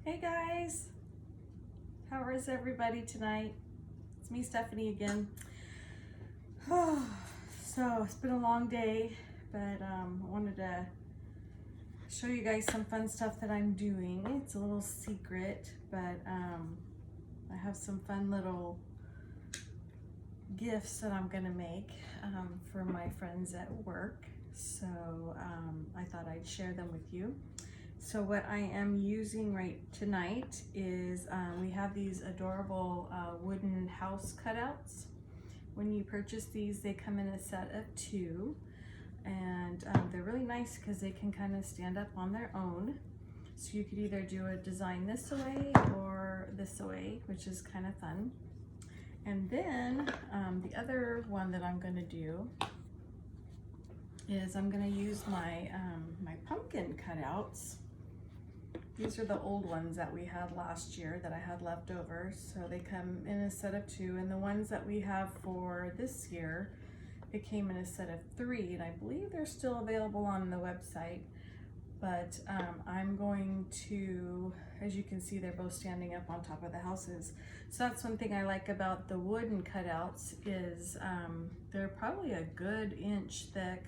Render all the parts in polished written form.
Hey guys, how is everybody tonight? It's me, Stephanie, again. So it's been a long day, but I wanted to show you guys some fun stuff that I'm doing. It's a little secret, but I have some fun little gifts that I'm gonna make for my friends at work. So I thought I'd share them with you. So what I am using right tonight is we have these adorable wooden house cutouts. When you purchase these, they come in a set of 2, and they're really nice because they can kind of stand up on their own. So you could either do a design this way or this way, which is kind of fun. And then the other one that I'm going to do is I'm going to use my my pumpkin cutouts. These are the old ones that we had last year that I had left over. So they come in a set of 2, and the ones that we have for this year, it came in a set of 3, and I believe they're still available on the website. But I'm going to, as you can see, they're both standing up on top of the houses. So that's one thing I like about the wooden cutouts is they're probably a good inch thick.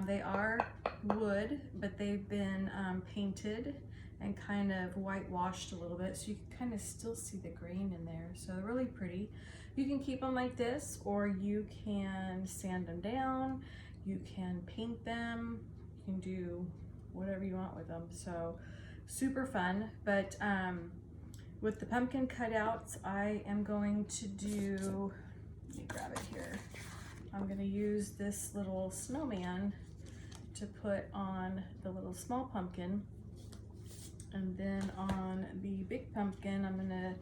They are wood, but they've been painted and kind of whitewashed a little bit, so you can kind of still see the grain in there. So they're really pretty. You can keep them like this, or you can sand them down, you can paint them, you can do whatever you want with them. So super fun. But with the pumpkin cutouts, I am going to do, let me grab it here. I'm going to use this little snowman to put on the little small pumpkin, and then on the big pumpkin I'm going to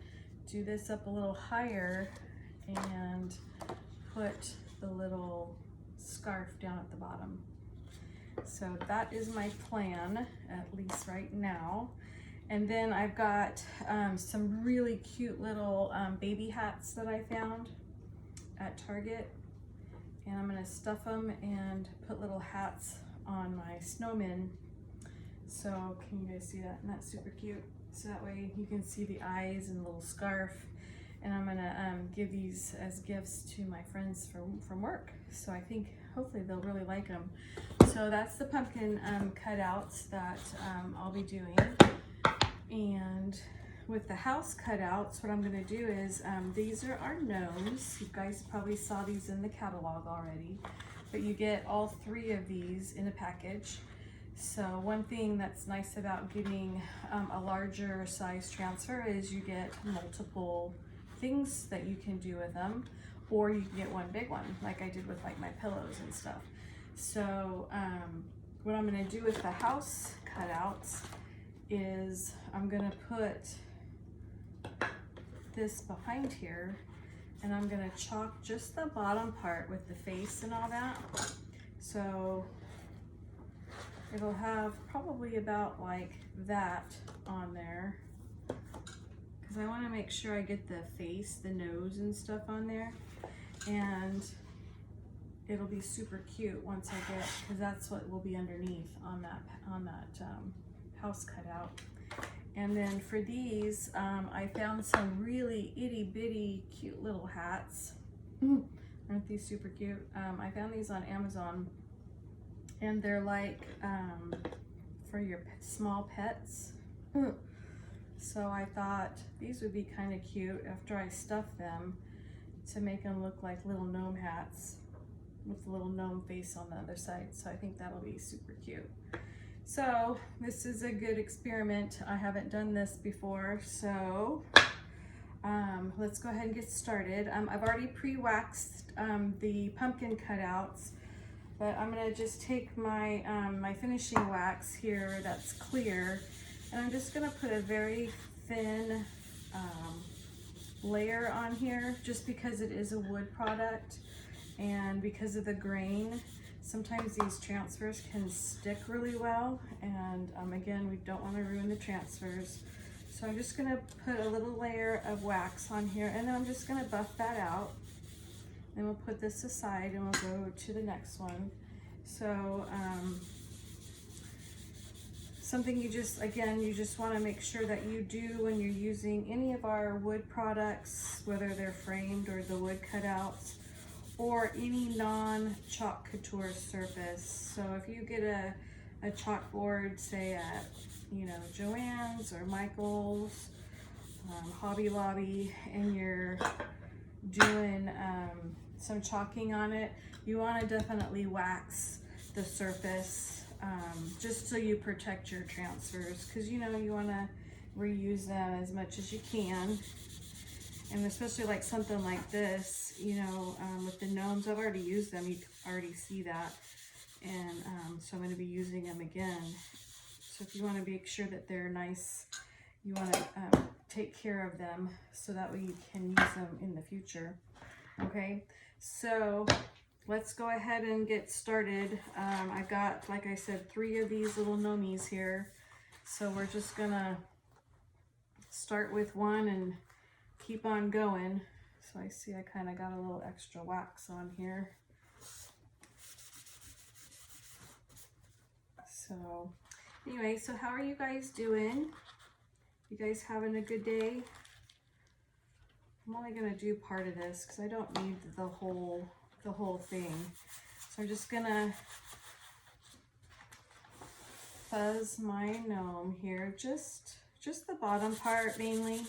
do this up a little higher and put the little scarf down at the bottom. So that is my plan, at least right now. And then I've got some really cute little baby hats that I found at Target, and I'm going to stuff them and put little hats on my snowmen. So can you guys see that? And that's super cute. So that way you can see the eyes and the little scarf. And I'm going to give these as gifts to my friends from work. So I think hopefully they'll really like them. So that's the pumpkin cutouts that I'll be doing. And with the house cutouts, what I'm going to do is, these are our gnomes. You guys probably saw these in the catalog already, but you get all 3 of these in a package. So one thing that's nice about getting a larger size transfer is you get multiple things that you can do with them, or you can get one big one, like I did with like my pillows and stuff. So what I'm going to do with the house cutouts is I'm going to put this behind here, and I'm going to chalk just the bottom part with the face and all that. So it'll have probably about like that on there, because I want to make sure I get the face, the nose and stuff on there, and it'll be super cute once I get, because that's what will be underneath on that house cutout. And then for these, I found some really itty bitty cute little hats. Aren't these super cute? I found these on Amazon, and they're like for your small pets. So I thought these would be kind of cute after I stuff them, to make them look like little gnome hats with the little gnome face on the other side. So I think that'll be super cute. So this is a good experiment. I haven't done this before, so let's go ahead and get started. I've already pre-waxed the pumpkin cutouts, but I'm gonna just take my my finishing wax here that's clear, and I'm just gonna put a very thin layer on here, just because it is a wood product, and because of the grain, sometimes these transfers can stick really well, and again, we don't want to ruin the transfers. So I'm just going to put a little layer of wax on here, and then I'm just going to buff that out. Then we'll put this aside and we'll go to the next one. So something you just, again, you just want to make sure that you do when you're using any of our wood products, whether they're framed or the wood cutouts, or any non-chalk couture surface. So if you get a chalkboard, say at, you know, Joann's or Michael's, Hobby Lobby, and you're doing some chalking on it, you want to definitely wax the surface, just so you protect your transfers, because you know you want to reuse them as much as you can. And especially like something like this, you know, with the Gnomes, I've already used them, you can already see that, and so I'm going to be using them again. So if you want to make sure that they're nice, you want to take care of them so that way you can use them in the future. Okay, so let's go ahead and get started. I've got, like I said, 3 of these little gnomies here. So we're just gonna start with one and keep on going. So I see I kind of got a little extra wax on here. So anyway, so how are you guys doing? You guys having a good day? I'm only gonna do part of this because I don't need the whole thing. So I'm just gonna fuzz my gnome here, just the bottom part, mainly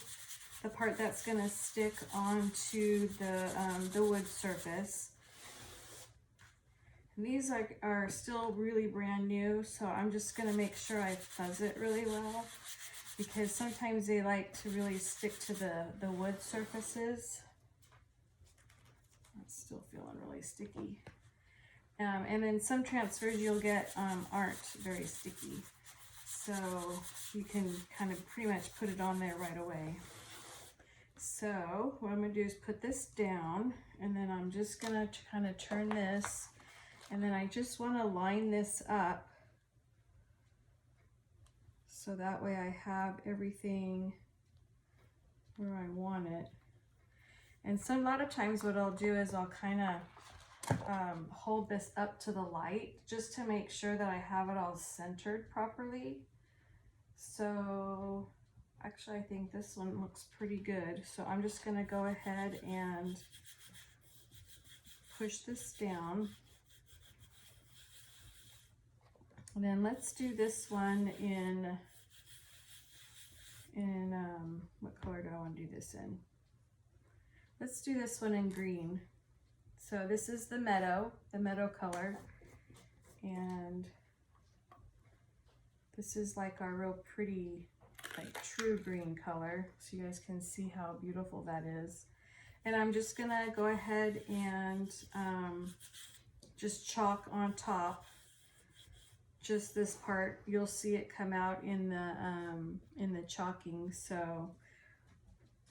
the part that's gonna stick onto the wood surface. And these are still really brand new, so I'm just gonna make sure I fuzz it really well, because sometimes they like to really stick to the wood surfaces. It's still feeling really sticky. And then some transfers you'll get aren't very sticky. So you can kind of pretty much put it on there right away. So what I'm gonna do is put this down, and then I'm just gonna kind of turn this, and then I just wanna line this up so that way I have everything where I want it. And a lot of times what I'll do is I'll kind of hold this up to the light just to make sure that I have it all centered properly. So actually I think this one looks pretty good. So I'm just going to go ahead and push this down. And then let's do this one in what color do I want to do this in? Let's do this one in green. So this is the meadow color, and this is like our real pretty, like true green color, so you guys can see how beautiful that is. And I'm just gonna go ahead and just chalk on top just this part. You'll see it come out in the chalking, so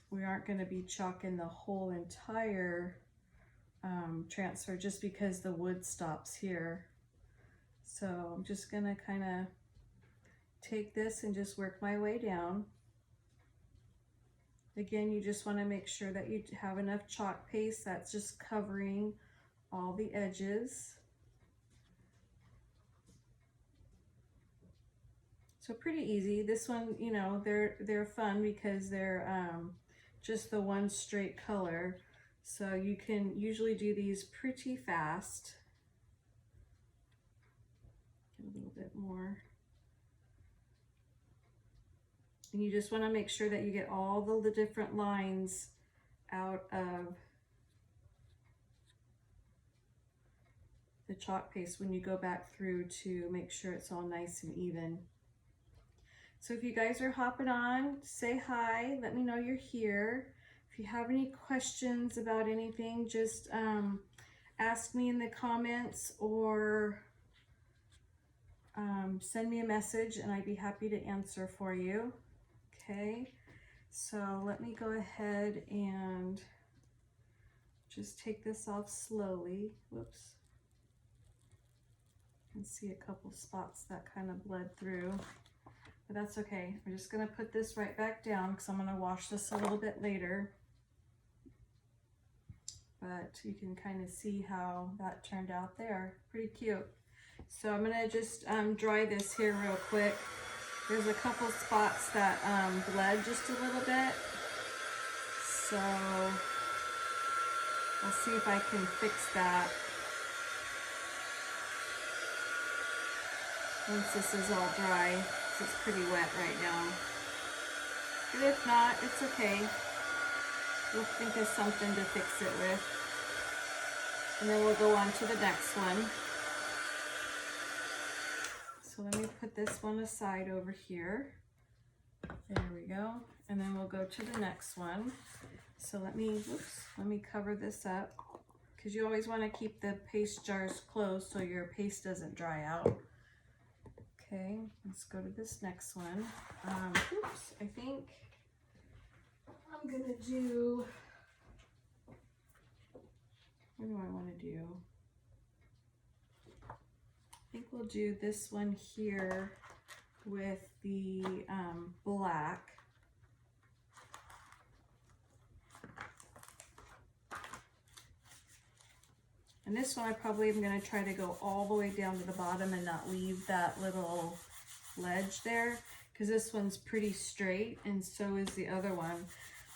we aren't going to be chalking the whole entire transfer just because the wood stops here. So I'm just going to kind of take this and just work my way down. Again, you just want to make sure that you have enough chalk paste that's just covering all the edges. So pretty easy. This one, you know, they're fun because they're just the one straight color. So you can usually do these pretty fast. Get a little bit more. And you just want to make sure that you get all the different lines out of the chalk paste when you go back through to make sure it's all nice and even. So if you guys are hopping on, say hi, let me know you're here. If you have any questions about anything, just ask me in the comments or send me a message and I'd be happy to answer for you. Okay, so let me go ahead and just take this off slowly. Whoops. You can see a couple spots that kind of bled through. But that's okay. I'm just going to put this right back down because I'm going to wash this a little bit later. But you can kind of see how that turned out there. Pretty cute. So I'm going to just dry this here real quick. There's a couple spots that bled just a little bit. So I'll see if I can fix that once this is all dry. It's pretty wet right now. But if not, it's okay. We'll think of something to fix it with. And then we'll go on to the next one. So let me put this one aside over here. There we go. And then we'll go to the next one. So let me cover this up, because you always want to keep the paste jars closed so your paste doesn't dry out. Okay, let's go to this next one. Oops, I think I'm gonna do, what do I want to do? I think we'll do this one here with the black. And this one I probably am going to try to go all the way down to the bottom and not leave that little ledge there, because this one's pretty straight and so is the other one.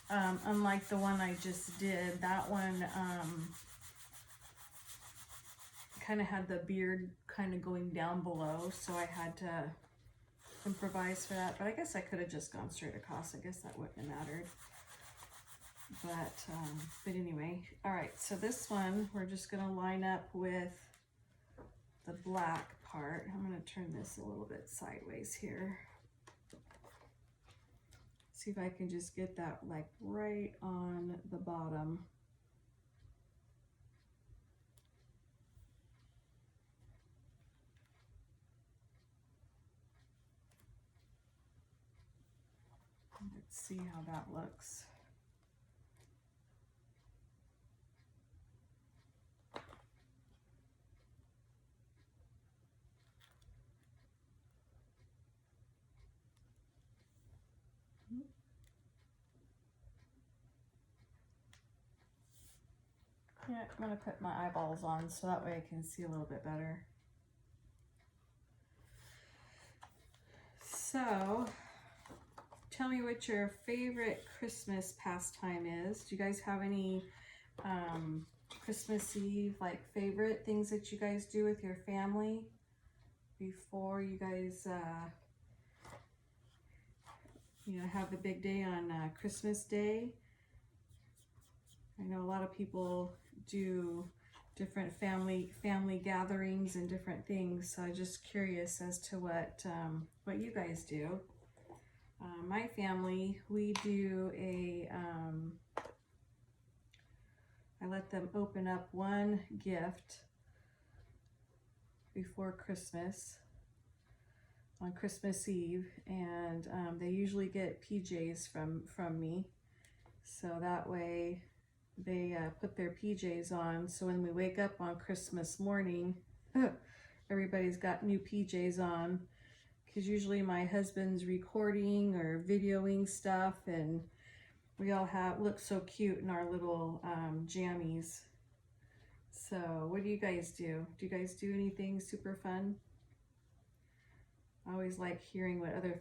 Unlike the one I just did, that one kind of had the beard kind of going down below, so I had to improvise for that. But I guess I could have just gone straight across. I guess that wouldn't have mattered. But anyway, all right, so this one we're just going to line up with the black part. I'm going to turn this a little bit sideways here. See if I can just get that like right on the bottom. Let's see how that looks. Yeah, I'm going to put my eyeballs on so that way I can see a little bit better. So, tell me what your favorite Christmas pastime is. Do you guys have any Christmas Eve, like, favorite things that you guys do with your family before you guys, you know, have the big day on Christmas Day? I know a lot of people do different family gatherings and different things, so I'm just curious as to what you guys do. My family, we do a I let them open up one gift before Christmas on Christmas Eve, and they usually get PJs from me, so that way they put their PJs on, so when we wake up on Christmas morning, everybody's got new PJs on, because usually my husband's recording or videoing stuff, and we all look so cute in our little jammies. So what do you guys do? Do you guys do anything super fun? I always like hearing what other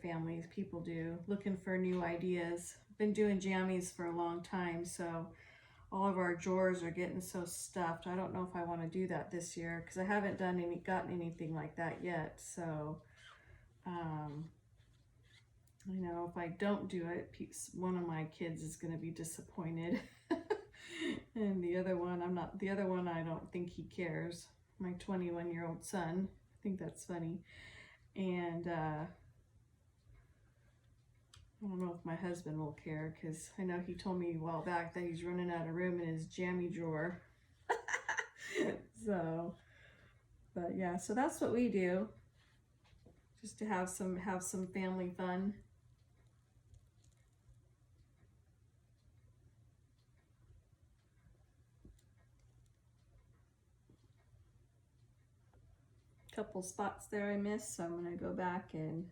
people do, looking for new ideas. Been doing jammies for a long time, so all of our drawers are getting so stuffed. I don't know if I want to do that this year, because I haven't gotten anything like that yet. So I know if I don't do it, one of my kids is going to be disappointed. And the other one, I don't think he cares. My 21-year-old son. I think that's funny. And I don't know if my husband will care, because I know he told me a while back that he's running out of room in his jammy drawer. So, but yeah, so that's what we do, just to have some family fun. Couple spots there I missed, so I'm going to go back and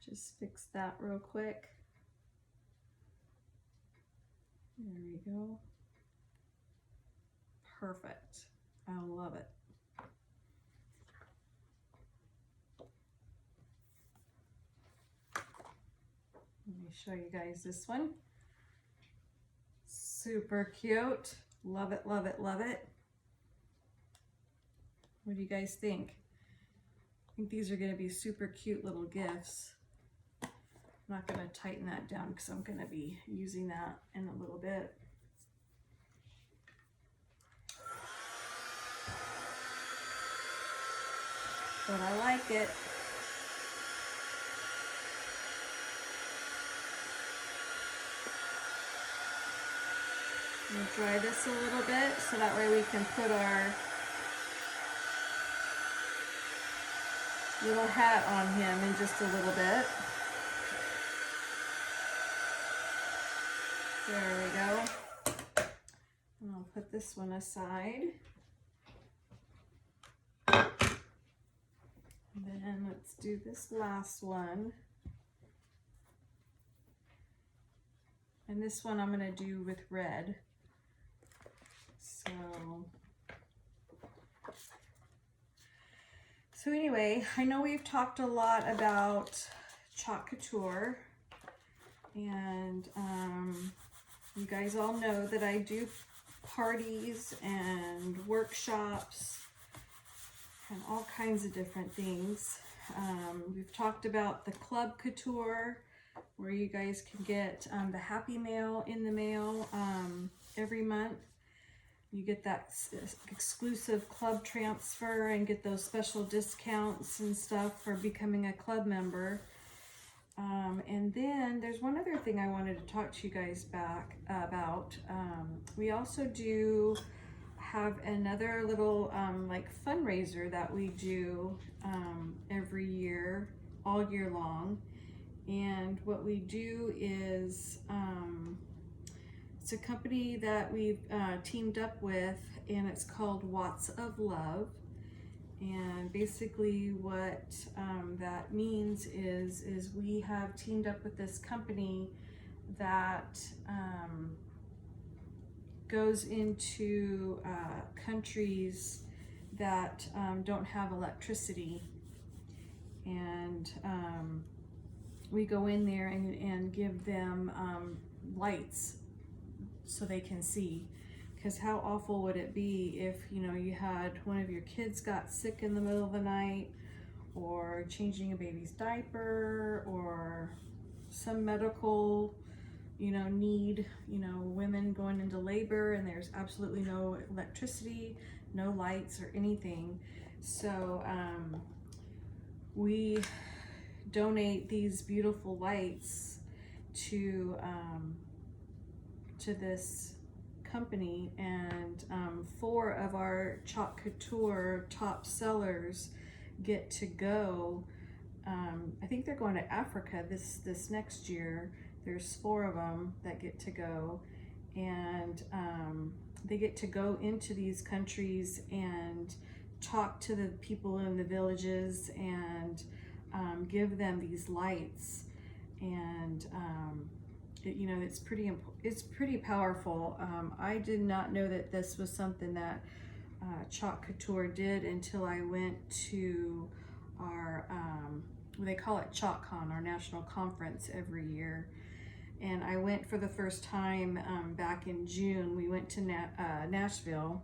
just fix that real quick. There we go. Perfect. I love it. show you guys this one. Super cute. Love it, love it, love it. What do you guys think? I think these are going to be super cute little gifts. I'm not going to tighten that down because I'm going to be using that in a little bit. But I like it. I'm going to dry this a little bit so that way we can put our little hat on him in just a little bit. There we go. And I'll put this one aside. And then let's do this last one. And this one I'm going to do with red. So anyway, I know we've talked a lot about Chalk Couture, and you guys all know that I do parties and workshops and all kinds of different things. We've talked about the Club Couture, where you guys can get the Happy Mail in the mail every month. You get that exclusive club transfer and get those special discounts and stuff for becoming a club member. And then there's one other thing I wanted to talk to you guys about. We also do have another little like fundraiser that we do every year, all year long. And what we do is it's a company that we've teamed up with, and it's called Watts of Love. And basically what that means is we have teamed up with this company that goes into countries that don't have electricity. And we go in there and give them lights so they can see. Because how awful would it be if, you know, you had one of your kids got sick in the middle of the night, or changing a baby's diaper, or some medical, you know, need, you know, women going into labor and there's absolutely no electricity, no lights or anything. So we donate these beautiful lights to this company, and 4 of our Chalk Couture top sellers get to go. I think they're going to Africa this next year. There's 4 of them that get to go, and they get to go into these countries and talk to the people in the villages and give them these lights. And you know, it's pretty powerful. I did not know that this was something that Chalk Couture did until I went to our they call it ChalkCon, our national conference every year. And I went for the first time back in June. We went to Nashville,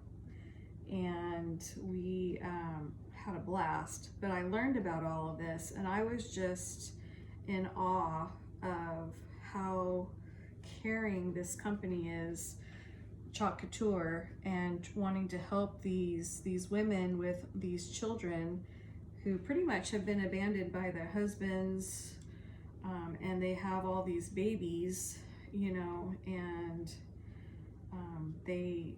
and we had a blast. But I learned about all of this, and I was just in awe of how caring this company is, Chalk Couture, and wanting to help these women with these children who pretty much have been abandoned by their husbands, and they have all these babies, you know, and they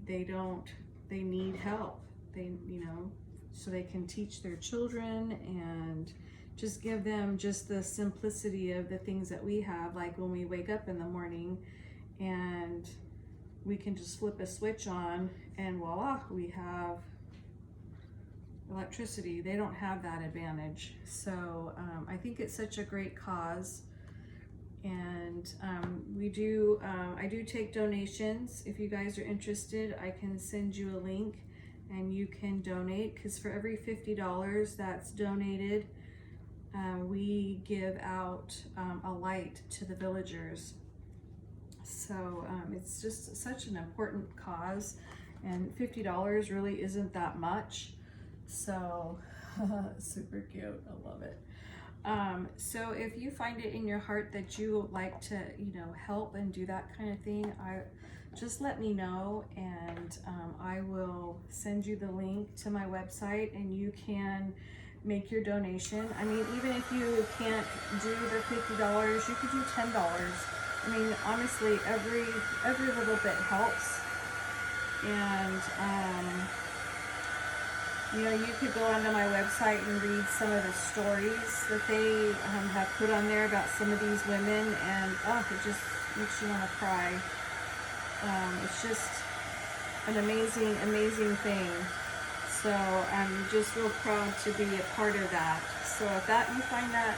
need help. They, you know, so they can teach their children and just give them just the simplicity of the things that we have, like when we wake up in the morning and we can just flip a switch on and voila, we have electricity. They don't have that advantage. So I think it's such a great cause. And I do take donations. If you guys are interested, I can send you a link and you can donate, because for every $50 that's donated, we give out a light to the villagers. So it's just such an important cause, and $50 really isn't that much. So super cute, I love it. So if you find it in your heart that you like to, help and do that kind of thing, just let me know, and I will send you the link to my website, and you can make your donation. I mean, even if you can't do the $50, you could do $10. I mean, honestly, every little bit helps. And you could go onto my website and read some of the stories that they have put on there about some of these women, and it just makes you want to cry. It's just an amazing, amazing thing. So I'm just real proud to be a part of that. So if you find that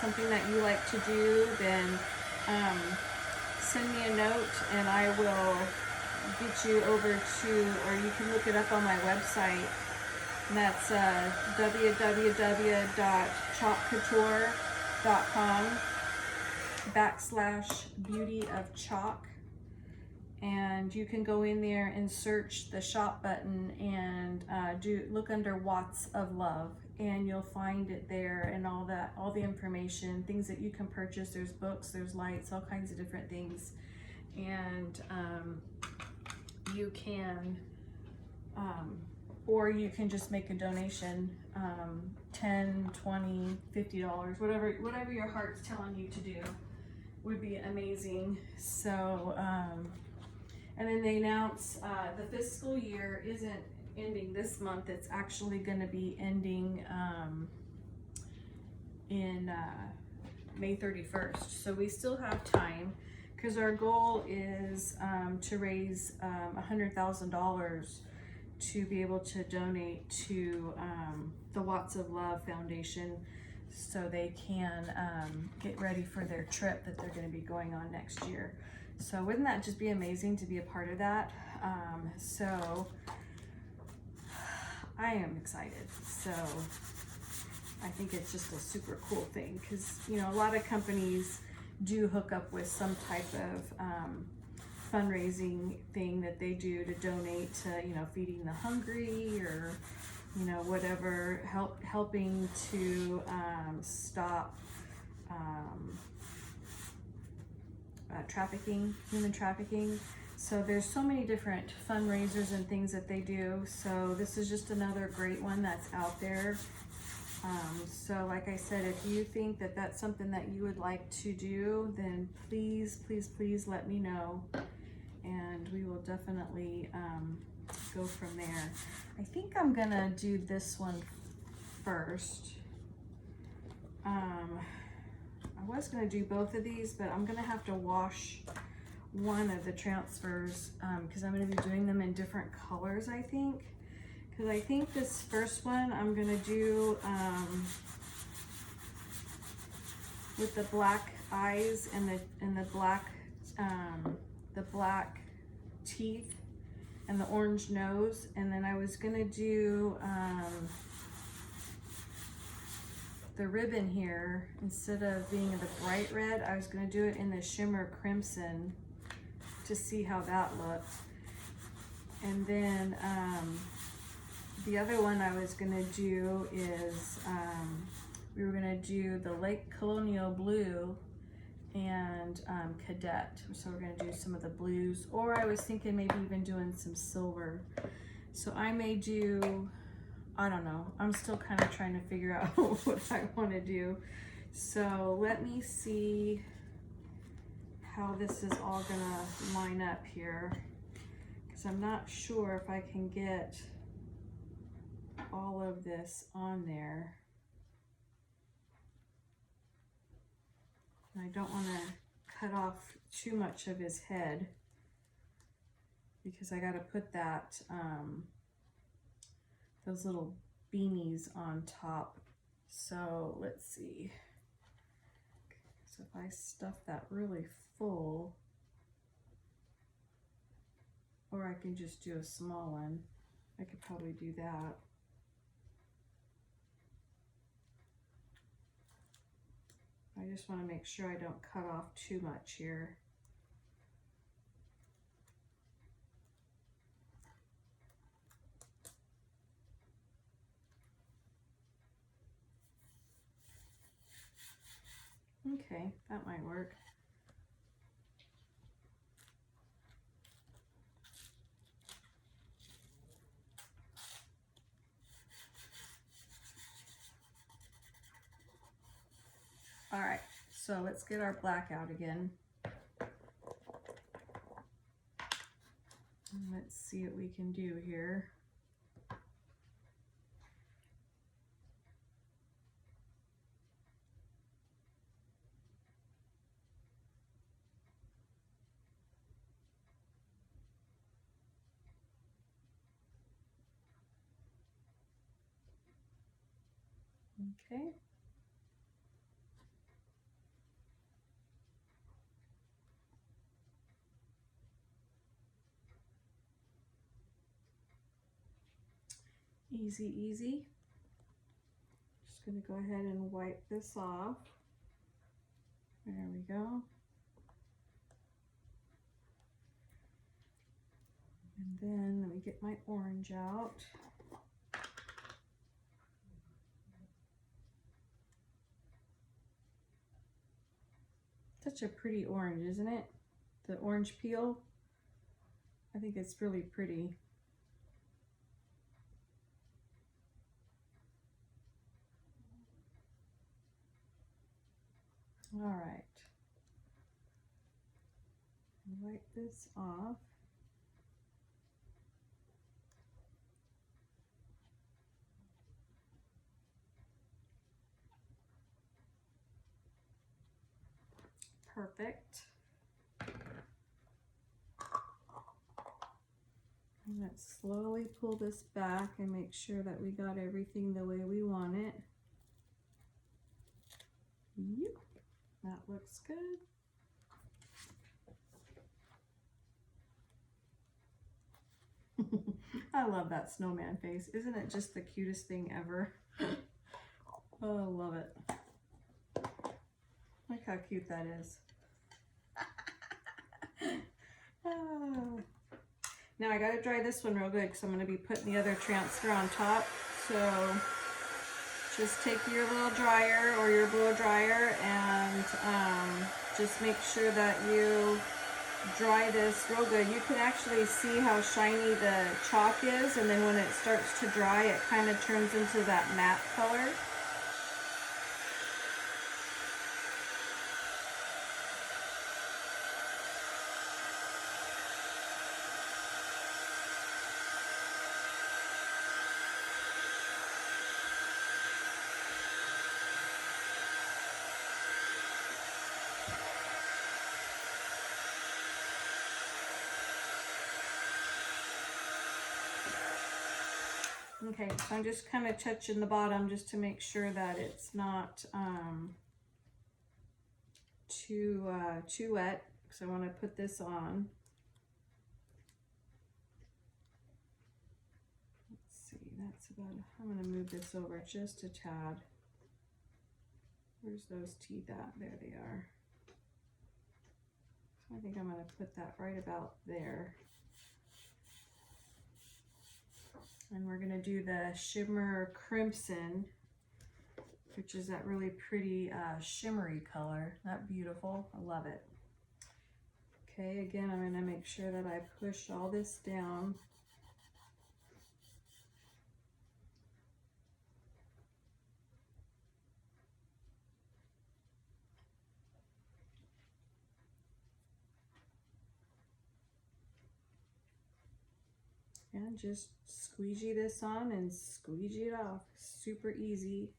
something that you like to do, then send me a note, and I will get you over to, or you can look it up on my website. And that's www.chalkcouture.com/beautyofchalk. And you can go in there and search the shop button and look under Watts of Love, and you'll find it there, and all the information, things that you can purchase. There's books, there's lights, all kinds of different things. And you can or you can just make a donation, $10, $20, $50, whatever your heart's telling you to do would be amazing. So and then they announce the fiscal year isn't ending this month. It's actually going to be ending in May 31st. So we still have time, because our goal is to raise $100,000 to be able to donate to the Watts of Love Foundation, so they can get ready for their trip that they're going to be going on next year. So wouldn't that just be amazing to be a part of that? So I am excited. So I think it's just a super cool thing, because a lot of companies do hook up with some type of fundraising thing that they do to donate to, feeding the hungry, or whatever, helping to stop human trafficking. So there's so many different fundraisers and things that they do. So this is just another great one that's out there. So like I said, if you think that that's something that you would like to do, then please, please, please let me know, and we will definitely go from there. I think I'm gonna do this one first. I was gonna do both of these, but I'm gonna have to wash one of the transfers, because I'm gonna be doing them in different colors, I think. Because I think this first one I'm gonna do with the black eyes and the black teeth and the orange nose, and then I was gonna do the ribbon here, instead of being in the bright red, I was gonna do it in the shimmer crimson to see how that looked. And then the other one I was gonna do is we were gonna do the Lake Colonial Blue and Cadet. So we're gonna do some of the blues, or I was thinking maybe even doing some silver. So I may do, I don't know, I'm still kind of trying to figure out what I want to do. So let me see how this is all gonna line up here, because I'm not sure if I can get all of this on there. And I don't want to cut off too much of his head, because I got to put that those little beanies on top. So let's see. So if I stuff that really full, or I can just do a small one. I could probably do that. I just want to make sure I don't cut off too much here. Okay, that might work. All right, so let's get our black out again. And let's see what we can do here. Okay. Easy, easy. Just going to go ahead and wipe this off. There we go. And then let me get my orange out. Such a pretty orange, isn't it? The orange peel. I think it's really pretty. All right. Wipe this off. Perfect. And let's slowly pull this back and make sure that we got everything the way we want it. Yep, that looks good. I love that snowman face. Isn't it just the cutest thing ever? Oh, I love it. Look how cute that is. Oh. Now I gotta dry this one real good because I'm gonna be putting the other transfer on top. So just take your little dryer or your blow dryer and just make sure that you dry this real good. You can actually see how shiny the chalk is, and then when it starts to dry, it kind of turns into that matte color. Okay, so I'm just kind of touching the bottom just to make sure that it's not too wet, because I want to put this on. Let's see, that's about, I'm going to move this over just a tad. Where's those teeth at? There they are. So I think I'm going to put that right about there. And we're going to do the shimmer crimson, which is that really pretty shimmery color. That beautiful. I love it. Okay, again, I'm going to make sure that I push all this down. And just squeegee this on and squeegee it off. Super easy.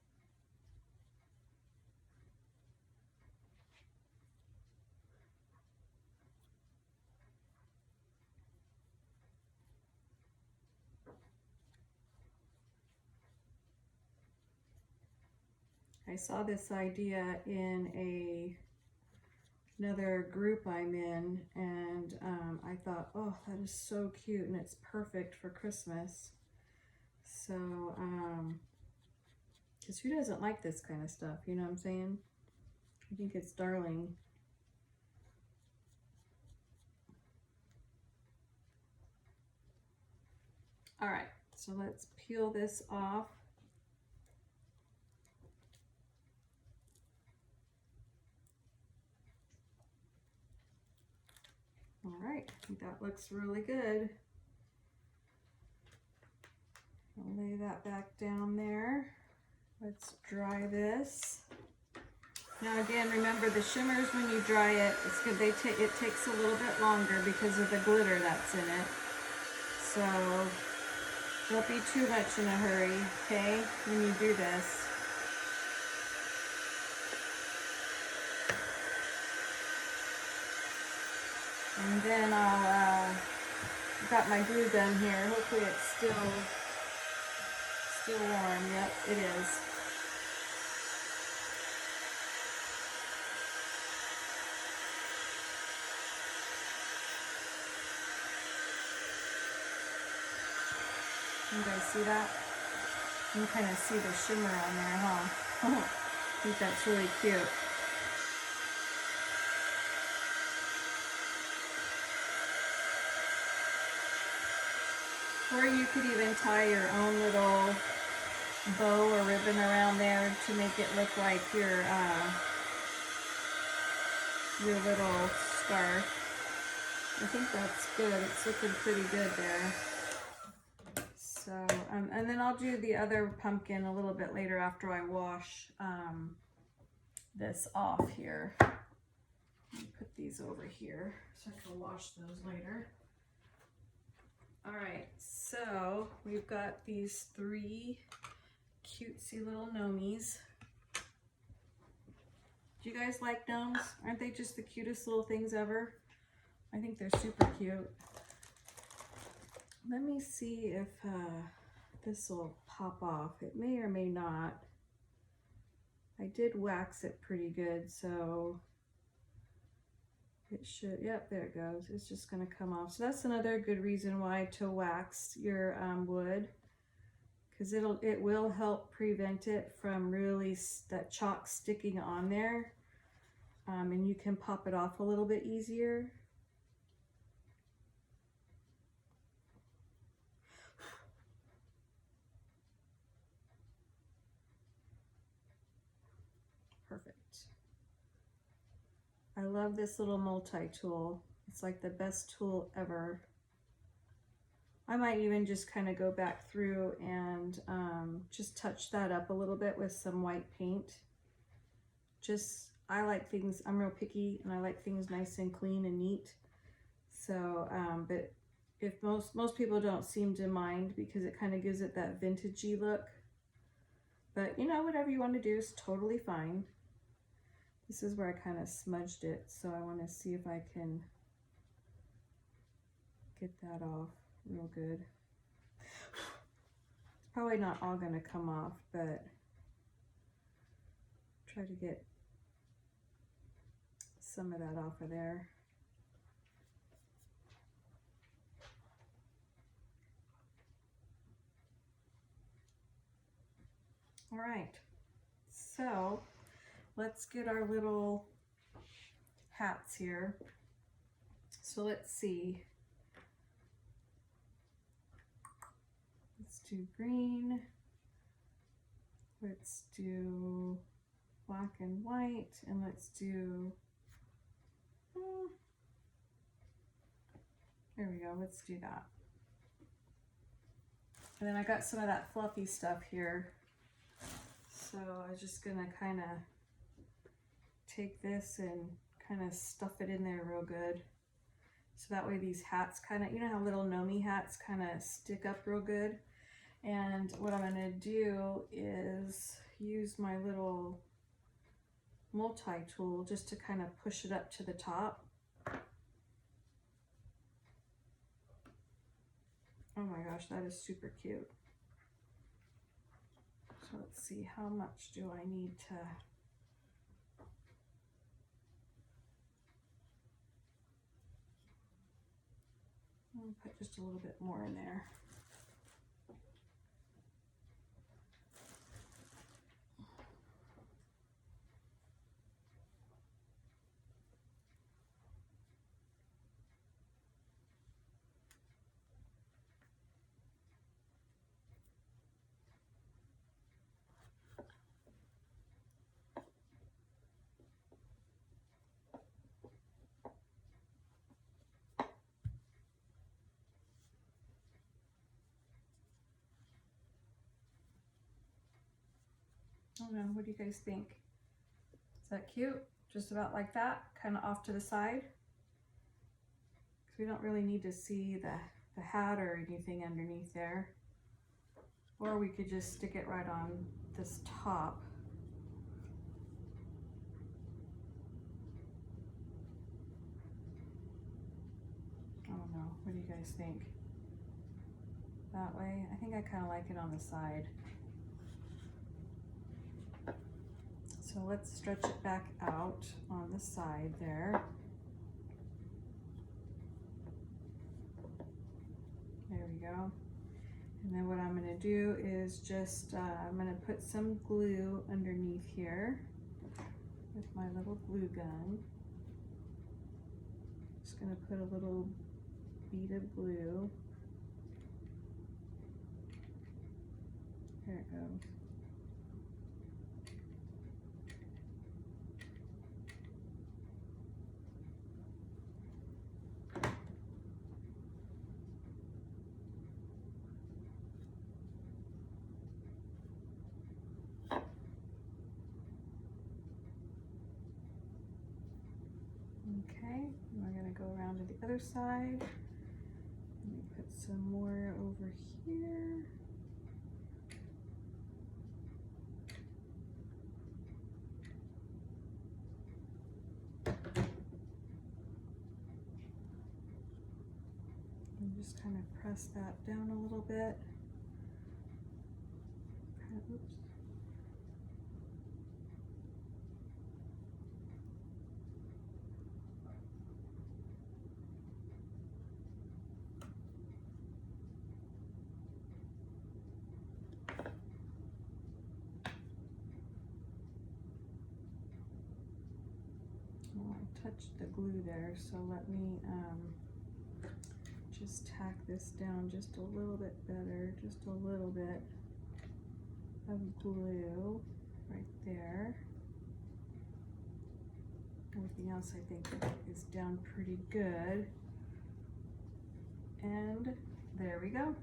I saw this idea in another group I'm in, and I thought, oh, that is so cute, and it's perfect for Christmas. So, because who doesn't like this kind of stuff, you know what I'm saying? I think it's Darling. All right, so let's peel this off. All right, I think that looks really good. I'll lay that back down there. Let's dry this. Now again, remember the shimmers, when you dry it, it's good. It takes a little bit longer because of the glitter that's in it. So don't be too much in a hurry, okay, when you do this. And then I'll got my glue gun here. Hopefully it's still warm. Yep, it is. You guys see that? You can kind of see the shimmer on there, huh? I think that's really cute. Or you could even tie your own little bow or ribbon around there to make it look like your little scarf. I think that's good. It's looking pretty good there. So, and then I'll do the other pumpkin a little bit later after I wash this off here. Let me put these over here so I can wash those later. All right, so we've got these 3 cutesy little gnomies. Do you guys like gnomes? Aren't they just the cutest little things ever? I think they're super cute. Let me see if this will pop off. It may or may not. I did wax it pretty good, so it should, yep, there it goes. It's just gonna come off. So that's another good reason why to wax your wood, because it will help prevent it from really that chalk sticking on there, and you can pop it off a little bit easier. Perfect. I love this little multi-tool. It's like the best tool ever. I might even just kind of go back through and just touch that up a little bit with some white paint. I like things, I'm real picky, and I like things nice and clean and neat. So, but if most people don't seem to mind, because it kind of gives it that vintagey look. But you know, whatever you want to do is totally fine. This is where I kind of smudged it, so I want to see if I can get that off real good. It's probably not all going to come off, but try to get some of that off of there. All right, so let's get our little hats here. So let's see. Let's do green. Let's do black and white, and let's do, there we go, let's do that. And then I got some of that fluffy stuff here. So I was just gonna kind of take this and kind of stuff it in there real good. So that way these hats kind of, you know how little gnome hats kind of stick up real good. And what I'm gonna do is use my little multi-tool just to kind of push it up to the top. Oh my gosh, that is super cute. So let's see, how much do I need to, I'll put just a little bit more in there. I don't know, what do you guys think? Is that cute? Just about like that, kind of off to the side. Because we don't really need to see the hat or anything underneath there. Or we could just stick it right on this top. I don't know, what do you guys think? That way? I think I kind of like it on the side. So let's stretch it back out on the side there. There we go. And then what I'm going to do is just, I'm going to put some glue underneath here with my little glue gun. Just going to put a little bead of glue. There it goes. Okay, we're going to go around to the other side. Let me put some more over here. And just kind of press that down a little bit. Oops. Oh, I touched the glue there, so let me just tack this down just a little bit better, just a little bit of glue right there. Everything else I think is down pretty good. And there we go.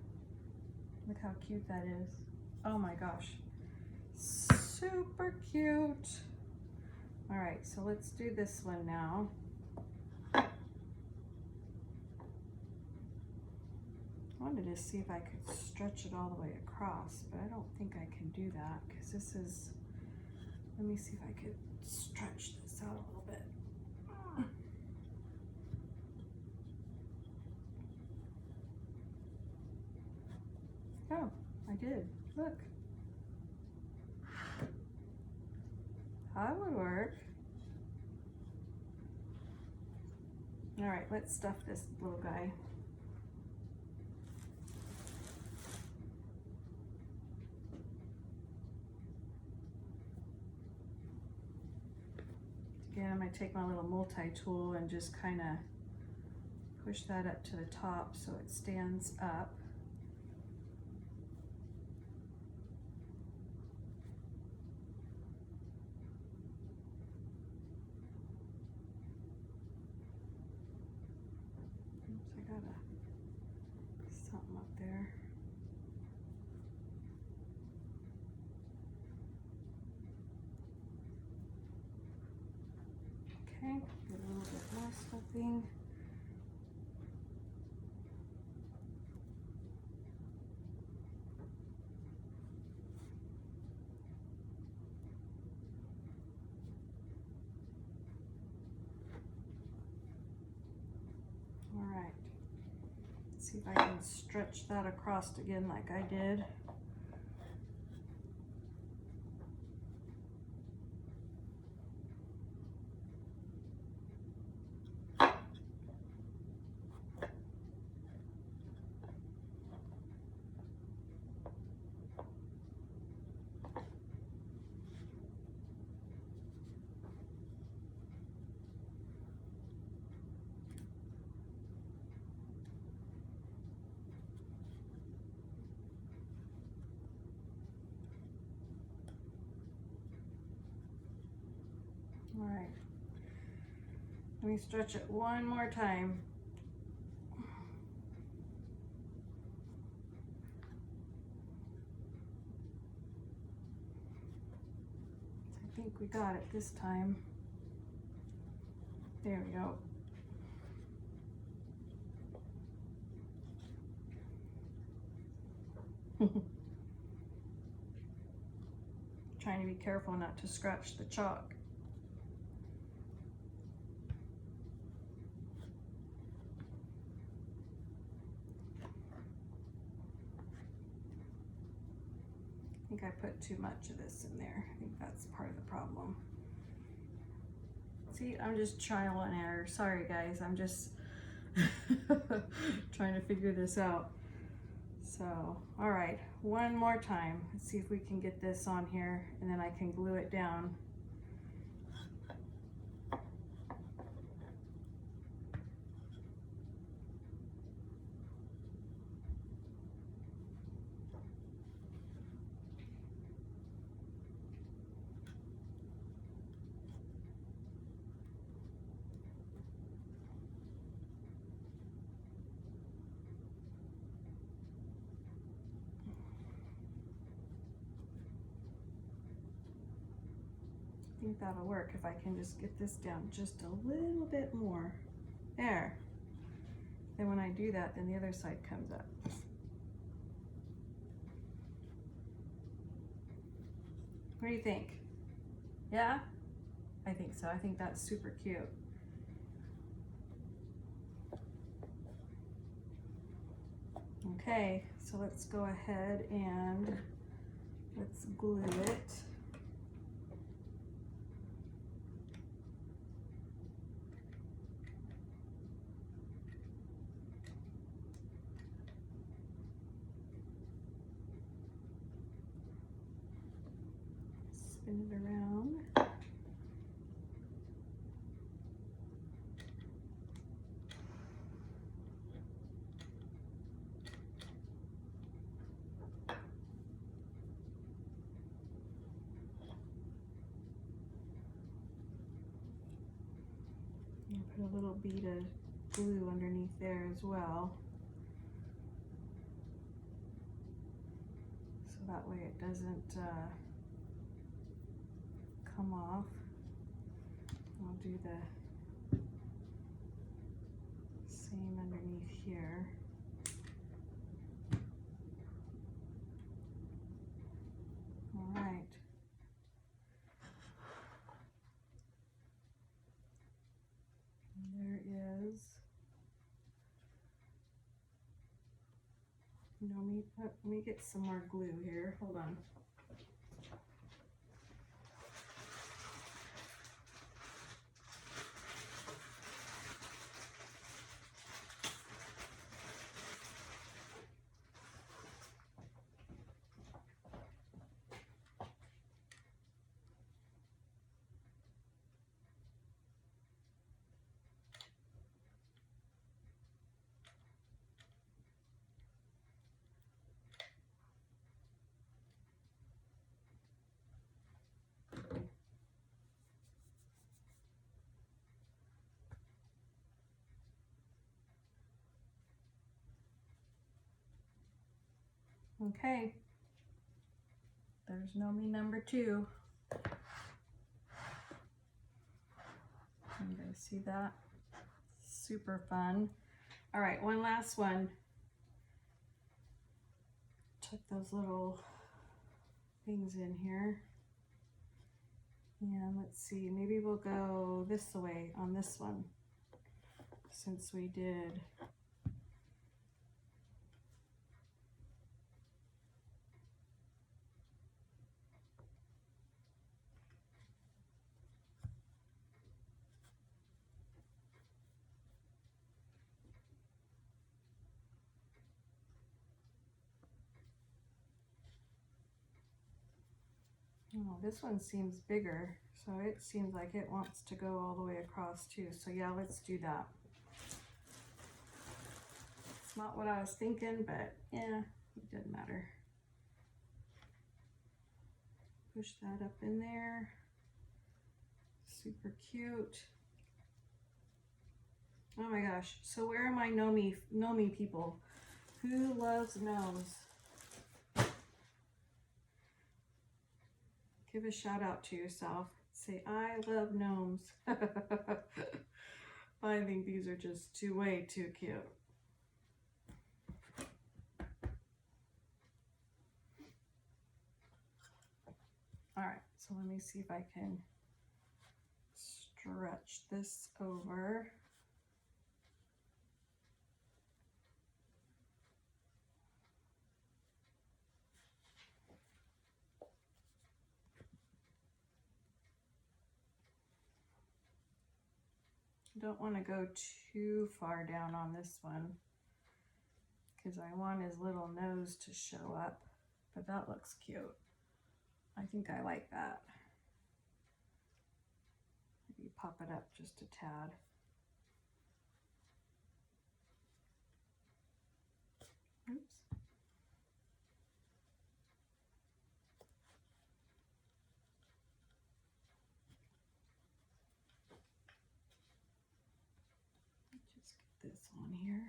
Look how cute that is. Oh my gosh, super cute. All right, so let's do this one now. I wanted to see if I could stretch it all the way across, but I don't think I can do that because this is, let me see if I could stretch this out a little bit. Oh, I did, look. That would work. All right, let's stuff this little guy. Again, I'm going to take my little multi-tool and just kind of push that up to the top so it stands up. Oops, I got something up there. Okay, get a little bit more stuffing. All right, let's see if I can stretch that across again like I did. All right, let me stretch it one more time. think we got it this time. There we go. Trying to be careful not to scratch the chalk. I think I put too much of this in there. I think that's part of the problem. See, I'm just trial and error. Sorry guys, I'm just trying to figure this out. So, all right, one more time. Let's see if we can get this on here and then I can glue it down. I think that'll work if I can just get this down just a little bit more. There. Then when I do that, then the other side comes up. What do you think? Yeah? I think so. I think that's super cute. Okay, so let's go ahead and let's glue it. Spin it around. And put a little bead of glue underneath there as well. So that way it doesn't come off. I'll do the same underneath here. All right. And there is let me get some more glue here. Hold on. Okay, there's Gnome number 2. You guys see that? Super fun. All right, one last one. Tuck those little things in here. And let's see, maybe we'll go this way on this one, since we did oh, this one seems bigger, so it seems like it wants to go all the way across too. So yeah, let's do that. It's not what I was thinking, but yeah, it didn't matter. Push that up in there. Super cute. Oh my gosh, so where are my Gnome people? Who loves gnomes? give a shout out to yourself. Say, I love gnomes. I think these are just way too cute. All right, so let me see if I can stretch this over. Don't want to go too far down on this one because I want his little nose to show up, but that looks cute. I think I like that. Maybe pop it up just a tad. Oops. Just get this on here.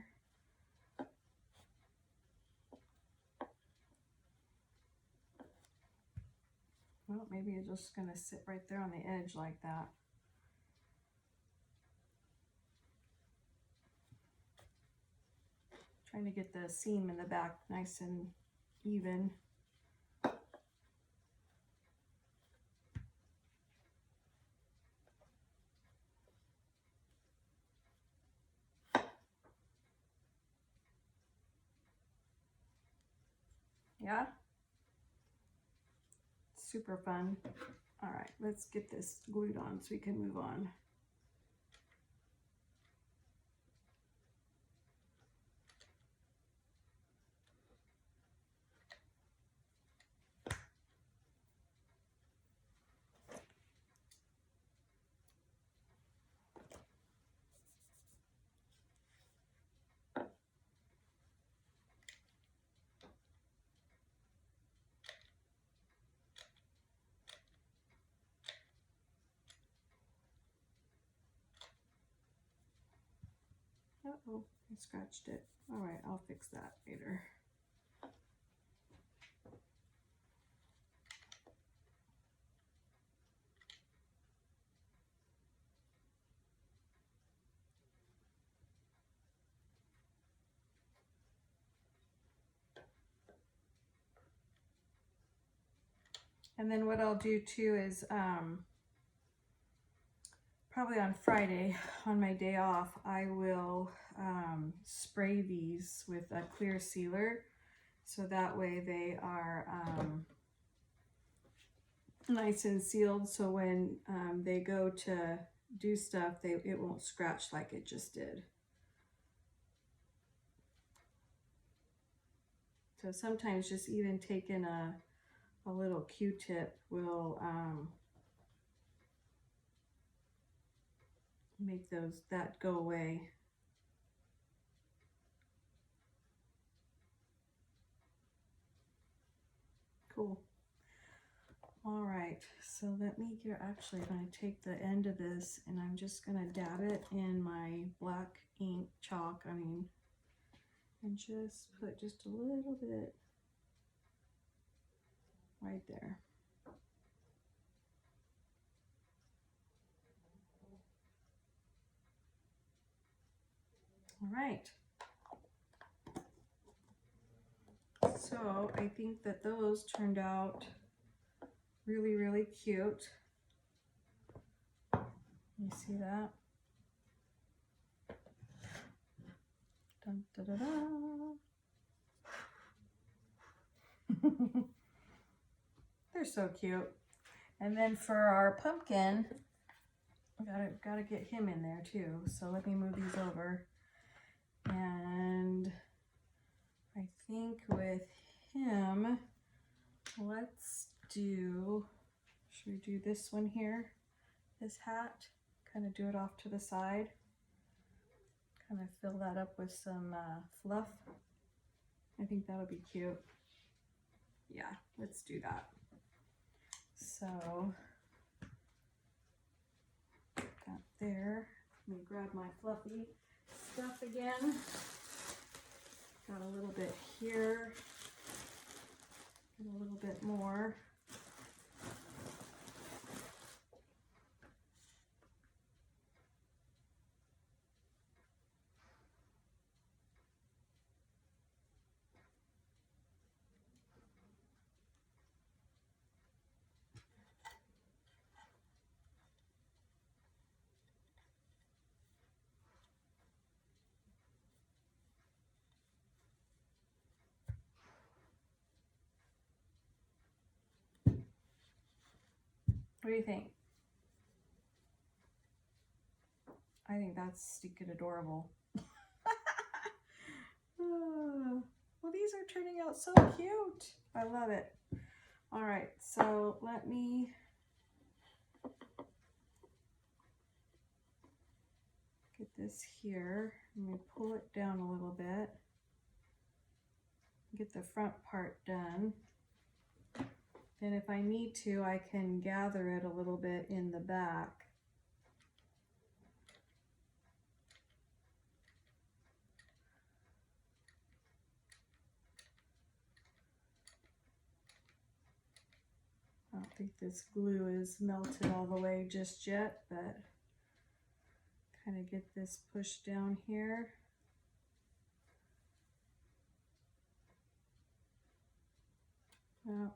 Well, maybe it's just gonna sit right there on the edge like that. Trying to get the seam in the back nice and even. Yeah? Super fun. All right, let's get this glued on so we can move on. Uh-oh, I scratched it. All right, I'll fix that later. And then what I'll do too is probably on Friday, on my day off, I will spray these with a clear sealer, so that way they are nice and sealed, so when they go to do stuff, it won't scratch like it just did. So sometimes just even taking a little Q-tip will make that go away. Cool. All right, so let me get, actually I'm going to take the end of this and I'm just going to dab it in my black ink chalk, and just put just a little bit right there. All right. So I think that those turned out really, really cute. You see that? Dun, da, da, da. They're so cute. And then for our pumpkin, gotta get him in there too. So let me move these over. And I think with him, let's do, should we do this one here? This hat, kind of do it off to the side. Kind of fill that up with some fluff. I think that'll be cute. Yeah, let's do that. So, got there. Let me grab my fluffy stuff again. Got a little bit here, and a little bit more. What do you think? I think that's stinking adorable. Well, these are turning out so cute. I love it. All right, so let me get this here. Let me pull it down a little bit. Get the front part done. And if I need to, I can gather it a little bit in the back. I don't think this glue is melted all the way just yet, but kind of get this pushed down here. Well,